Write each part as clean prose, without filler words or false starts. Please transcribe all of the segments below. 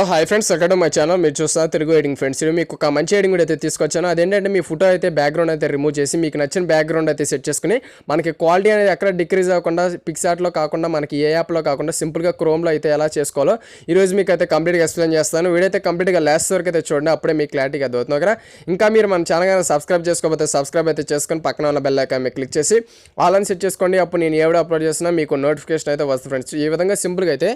Hi friends, welcome to my channel. మీరు చూస్తున్నారు Telugu editing friends. ఇది మీకు ఒక మంచి ఎడిటింగ్ అయితే తీసుకొచ్చాను. అదేంటంటే మీ ఫోటో అయితే బ్యాక్గ్రౌండ్ అయితే రిమూవ్ చేసి మీకు నచ్చిన బ్యాక్గ్రౌండ్ అయితే సెట్ చేసుకుని మనకి క్వాలిటీ అనేది ఎక్కడ డిక్రీజ్ అవ్వకుండా పిక్సార్ట్లో కాకుండా మనకి ఏ యాప్లో కాకుండా సింపుల్గా క్రోమ్లో అయితే ఎలా చేసుకోవాలో ఈరోజు మీకు అయితే కంప్లీట్గా ఎక్స్ప్లెయిన్ చేస్తాను. వీడియో అయితే కంప్లీట్గా లాస్ట్ వరకు అయితే చూడండి, అప్పుడే మీకు క్లారిటీగా అర్థమవుతుంది. ఓకేనా? ఇంకా మీరు మన ఛానల్ సబ్స్క్రైబ్ చేసుకోకపోతే సబ్స్క్రైబ్ అయితే చేసుకొని పక్కన ఉన్న బెల్ ఐకాన్ మీద క్లిక్ చేసి ఆల్ అని సెట్ చేసుకోండి. అప్పుడు నేను ఏ వీడియో అప్లోడ్ చేసినా మీకు నోటిఫికేషన్ అయితే వస్తుంది ఫ్రెండ్స్. ఈ విధంగా సింపుల్గా అయితే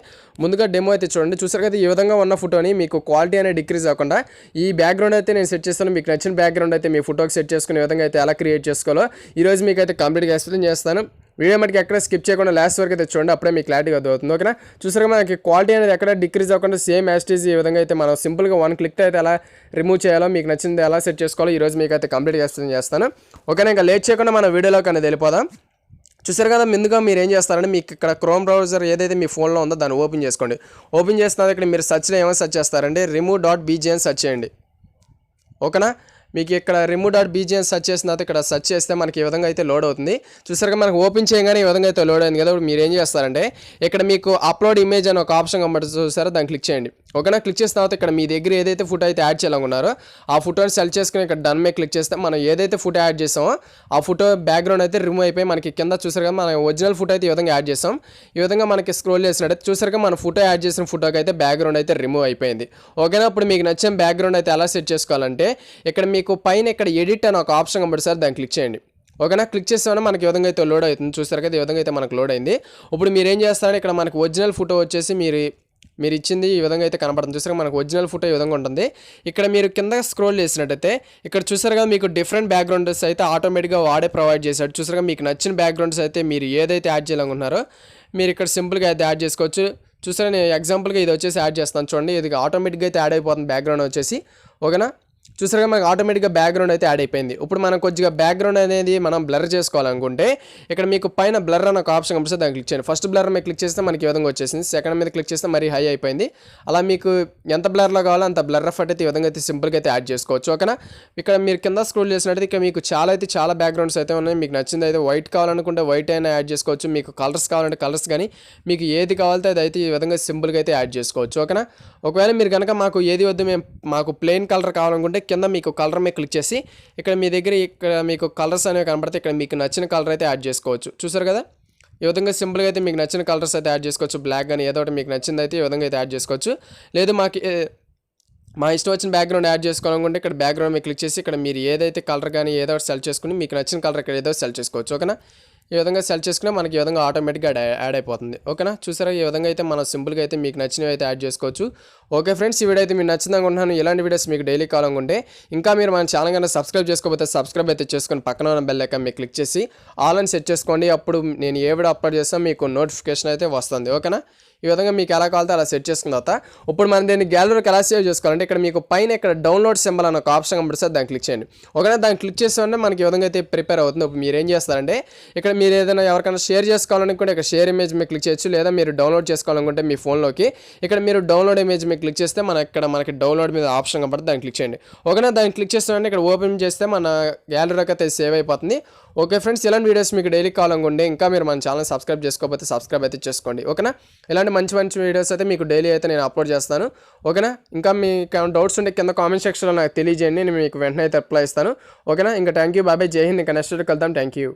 ముందుగా డెమో అయితే చూడండి. చూసారు కదా, ఈ విధంగా ఉన్న ఫోటోని మీకు క్వాలిటీ అనేది డిక్రీజ్ అవ్వకుండా ఈ బ్యాక్గ్రౌండ్ అయితే నేను సెట్ చేస్తాను. మీకు నచ్చిన బ్యాక్గ్రౌండ్ అయితే మీ ఫోటోకి సెట్ చేసుకునే విధంగా అయితే ఎలా క్రియేట్ చేసుకోవాలో ఈరోజు మీకు అయితే కంప్లీట్గా ఎక్స్ప్లెయిన్ చేస్తాను. వీడియో మటుకు ఎక్కడ స్కిప్ చేయకుండా లాస్ట్ వరకు అయితే చూడండి, అప్పుడే మీకు క్లారిటీగా అవుతుంది. ఓకేనా? చూసారుగా మనకి క్వాలిటీ అనేది ఎక్కడ డిక్రీజ్ అవ్వకుండా సేమ్ యాస్టీజ్ ఈ విధంగా అయితే మనం సింపుల్గా వన్ క్లిక్ అయితే ఎలా రిమూవ్ చేయాలో మీకు నచ్చింది ఎలా సెట్ చేసుకోవాలో ఈరోజు మీకు అయితే కంప్లీట్గా ఎక్స్ప్లెయిన్ చేస్తాను. ఓకేనా? ఇంకా లేట్ చేయకుండా మన వీడియోలోకి అనేది వెళ్ళిపోదాం. చూసారు కదా, ముందుగా మీరు ఏం చేస్తారంటే మీకు ఇక్కడ క్రోమ్ బ్రౌజర్ ఏదైతే మీ ఫోన్లో ఉందో దాన్ని ఓపెన్ చేసుకోండి. ఓపెన్ చేస్తున్నది ఇక్కడ మీరు సర్చ్లో ఏమైనా సర్చ్ చేస్తారండి, remove.bg అని సర్చ్ చేయండి. ఓకేనా? మీకు ఇక్కడ remove.bg అని సర్చ్ చేసిన తర్వాత ఇక్కడ సర్చ్ చేస్తే మనకి ఈ విధంగా అయితే లోడ్ అవుతుంది. చూసారుగా మనకు ఓపెన్ చేయగానే ఈ విధంగా అయితే లోడ్ అయింది కదా. ఇప్పుడు మీరు ఏం చేస్తారంటే ఇక్కడ మీకు అప్లోడ్ ఇమేజ్ అని ఒక ఆప్షన్ కనబడుతుంది, చూసారా? దాన్ని క్లిక్ చేయండి. ఓకేనా? క్లిక్ చేసిన తర్వాత ఇక్కడ మీ దగ్గర ఏదైతే ఫోటో అయితే యాడ్ చేయాలనుకున్నారో ఆ ఫోటోని సెలెక్ట్ చేసుకుని ఇక్కడ డన్ మీద క్లిక్ చేస్తే మనం ఏదైతే ఫోటో యాడ్ చేసామో ఆ ఫోటో బ్యాక్గ్రౌండ్ అయితే రిమూవ్ అయిపోయి మనకి కింద చూసారు కదా మన ఒరిజినల్ ఫోటో అయితే ఈ విధంగా యాడ్ చేసాం. ఈ విధంగా మనకి స్క్రోల్ చేసినట్టయితే చూసారుగా మన ఫోటో యాడ్ చేసిన ఫోటోకి అయితే బ్యాక్గ్రౌండ్ అయితే రిమూవ్ అయిపోయింది. ఓకేనా? ఇప్పుడు మీకు నచ్చిన బ్యాక్గ్రౌండ్ అయితే ఎలా సెట్ చేసుకోవాలంటే ఇక్కడ మీకు పైన ఇక్కడ ఎడిట్ అని ఒక ఆప్షన్ కనబడుతుంది సార్, దాన్ని క్లిక్ చేయండి. ఓకేనా? క్లిక్ చేస్తామని మనకి ఈ విధంగా అయితే లోడ్ అవుతుంది. చూసారు కదా, ఈ విధంగా అయితే మనకు లోడ్ అయింది. ఇప్పుడు మీరు ఏం చేస్తారంటే ఇక్కడ మనకు ఒరిజినల్ ఫోటో వచ్చేసి మీరు ఇచ్చింది ఈ విధంగా అయితే కనబడుతుంది. చూసారు మనకు ఒరిజినల్ ఫోటో ఈ విధంగా ఉంటుంది. ఇక్కడ మీరు కింద స్క్రోల్ చేసినట్టయితే ఇక్కడ చూసారు కదా మీకు డిఫరెంట్ బ్యాక్గ్రౌండ్స్ అయితే ఆటోమేటిక్గా వాడే ప్రొవైడ్ చేశాడు. చూసారుగా మీకు నచ్చిన బ్యాక్గ్రౌండ్స్ అయితే మీరు ఏదైతే యాడ్ చేయాలనుకుంటున్నారో మీరు ఇక్కడ సింపుల్గా అయితే యాడ్ చేసుకోవచ్చు. చూసారా, నేను ఎగ్జాంపుల్గా ఇది వచ్చేసి యాడ్ చేస్తాను చూడండి. ఇది ఆటోమేటిక్గా అయితే యాడ్ అయిపోతుంది బ్యాక్గ్రౌండ్ వచ్చేసి. ఓకేనా? చూసారుగా మనకు ఆటోమేటిక్గా బ్యాక్గ్రౌండ్ అయితే యాడ్ అయిపోయింది. ఇప్పుడు మనం కొద్దిగా బ్యాక్గ్రౌండ్ అనేది మనం బ్లర్ చేసుకోవాలనుకుంటే ఇక్కడ మీకు పైన బ్లర్ అని ఒక ఆప్షన్ కనిపిస్తే దాన్ని క్లిక్ చేయండి. ఫస్ట్ బ్లర్ మీద క్లిక్ చేస్తే మనకి ఈ విధంగా వచ్చేసింది. సెకండ్ మీద క్లిక్ చేస్తే మరీ హై అయిపోయింది. అలా మీకు ఎంత బ్లర్లో కావాలో అంత బ్లర్ ఎఫెక్ట్ అయితే ఈ విధంగా అయితే సింపుల్గా అయితే యాడ్ చేసుకోవచ్చు. ఓకేనా? ఇక్కడ మీరు కింద స్క్రోల్ చేసినట్టయితే ఇక్కడ మీకు చాలా బ్యాక్గ్రౌండ్స్ అయితే ఉన్నాయి. మీకు నచ్చింది అయితే వైట్ కావాలనుకుంటే వైట్ అయినా యాడ్ చేసుకోవచ్చు. మీకు కలర్స్ కావాలంటే కలర్స్, కానీ మీకు ఏది కావాలంటే అది అయితే ఈ విధంగా సింపుల్గా అయితే యాడ్ చేసుకోవచ్చు. ఓకేనా? ఒకవేళ మీరు కనుక మాకు ఏది వద్దు మాకు ప్లెయిన్ కలర్ కావాలనుకుంటే కింద మీకు కలర్ మీద క్లిక్ చేసి ఇక్కడ మీ దగ్గర ఇక్కడ మీకు కలర్స్ అనేవి కనబడితే ఇక్కడ మీకు నచ్చిన కలర్ అయితే యాడ్ చేసుకోవచ్చు. చూసారు కదా, ఈ విధంగా సింపుల్గా అయితే మీకు నచ్చిన కలర్స్ అయితే యాడ్ చేసుకోవచ్చు. బ్లాక్ కానీ ఏదో ఒకటి మీకు నచ్చింది అయితే ఈ విధంగా అయితే యాడ్ చేసుకోవచ్చు. లేదు మా ఇష్టం వచ్చిన బ్యాక్గ్రౌండ్ యాడ్ చేసుకోవాలనుకుంటే ఇక్కడ బ్యాక్గ్రౌండ్ మీద క్లిక్ చేసి ఇక్కడ మీరు ఏదైతే కలర్ కానీ ఏదో ఒకటి సెలెక్ట్ చేసుకుని మీకు నచ్చిన కలర్ ఇక్కడ ఏదో సెలెక్ట్ చేసుకోవచ్చు. ఓకేనా? ఈ విధంగా సెలెక్ట్ చేసుకుని మనకి ఈ విధంగా ఆటోమేటిక్గా యాడ్ అయిపోతుంది. ఓకేనా? చూసారా, ఈ విధంగా అయితే మనం సింపుల్గా అయితే మీకు నచ్చినవి అయితే యాడ్ చేసుకోవచ్చు. ఓకే ఫ్రెండ్స్, ఈ వీడియో అయితే మీకు నచ్చింది అనుకుంటున్నాను. ఇలాంటి వీడియోస్ మీకు డైలీ కావాలనుకుంటే ఇంకా మీరు మన ఛానల్ కన్నా సబ్స్క్రైబ్ చేసుకోకపోతే సబ్స్క్రైబ్ అయితే చేసుకొని పక్కన ఉన్న బెల్ ఐకాన్ మీద క్లిక్ చేసి ఆల్ అని సెట్ చేసుకోండి. అప్పుడు నేను ఏ వీడియో అప్లోడ్ చేస్తాను మీకు నోటిఫికేషన్ అయితే వస్తుంది. ఓకేనా? ఈ విధంగా మీకు ఎలా కావాలంటే అలా సెట్ చేసుకున్న తర్వాత ఇప్పుడు మనం దీన్ని గ్యాలరీకి ఎలా సేవ్ చేసుకోవాలంటే ఇక్కడ మీకు పైన ఇక్కడ డౌన్లోడ్ సింబల్ అనే ఒక ఆప్షన్ కనిపిస్తుంది, దాన్ని క్లిక్ చేయండి. ఓకేనా? దాన్ని క్లిక్ చేస్తే మనకి ఈ విధంగా అయితే ప్రిపేర్ అవుతుంది. ఇప్పుడు మీరు ఏం చేస్తారంటే ఇక్కడ మీరు ఏదైనా ఎవరికైనా షేర్ చేసుకోవాలనుకుంటే ఇక్కడ షేర్ ఇమేజ్ మీద క్లిక్ చేయొచ్చు. లేదా మీరు డౌన్లోడ్ చేసుకోవాలనుకుంటే మీ ఫోన్లోకి ఇక్కడ మీరు డౌన్లోడ్ ఇమేజ్ మీద క్లిక్ చేస్తే మనకి డౌన్లోడ్ మీద ఆప్షన్ కనబడుతుంది, దాన్ని క్లిక్ చేయండి. ఓకేనా? దాన్ని క్లిక్ చేస్తామంటే ఇక్కడ ఓపెన్ చేస్తే మన గ్యాలరీకి అయితే సేవ్ అయిపోతుంది. ఓకే ఫ్రెండ్స్, ఇలాంటి వీడియోస్ మీకు డైలీ కావాలనుకుంటే ఇంకా మీరు మన ఛానల్ సబ్స్క్రైబ్ చేసుకోకపోతే సబ్స్క్రైబ్ అయితే చేసుకోండి. ఓకేనా? ఇలాంటి మంచి వీడియోస్ అయితే మీకు డైలీ అయితే నేను అప్లోడ్ చేస్తాను. ఓకేనా? ఇంకా మీకు ఏమైనా డౌట్స్ ఉంటే కింద కామెంట్ సెక్షన్లో నాకు తెలియజేయండి, నేను మీకు వెంటనే అయితే రిప్లై ఇస్తాను. ఓకేనా? ఇంకా థ్యాంక్ యూ, బాబాయ్, జై హింద్. ఇంకా నెక్స్ట్ వీడియోకి వెళ్తాం. Thank you.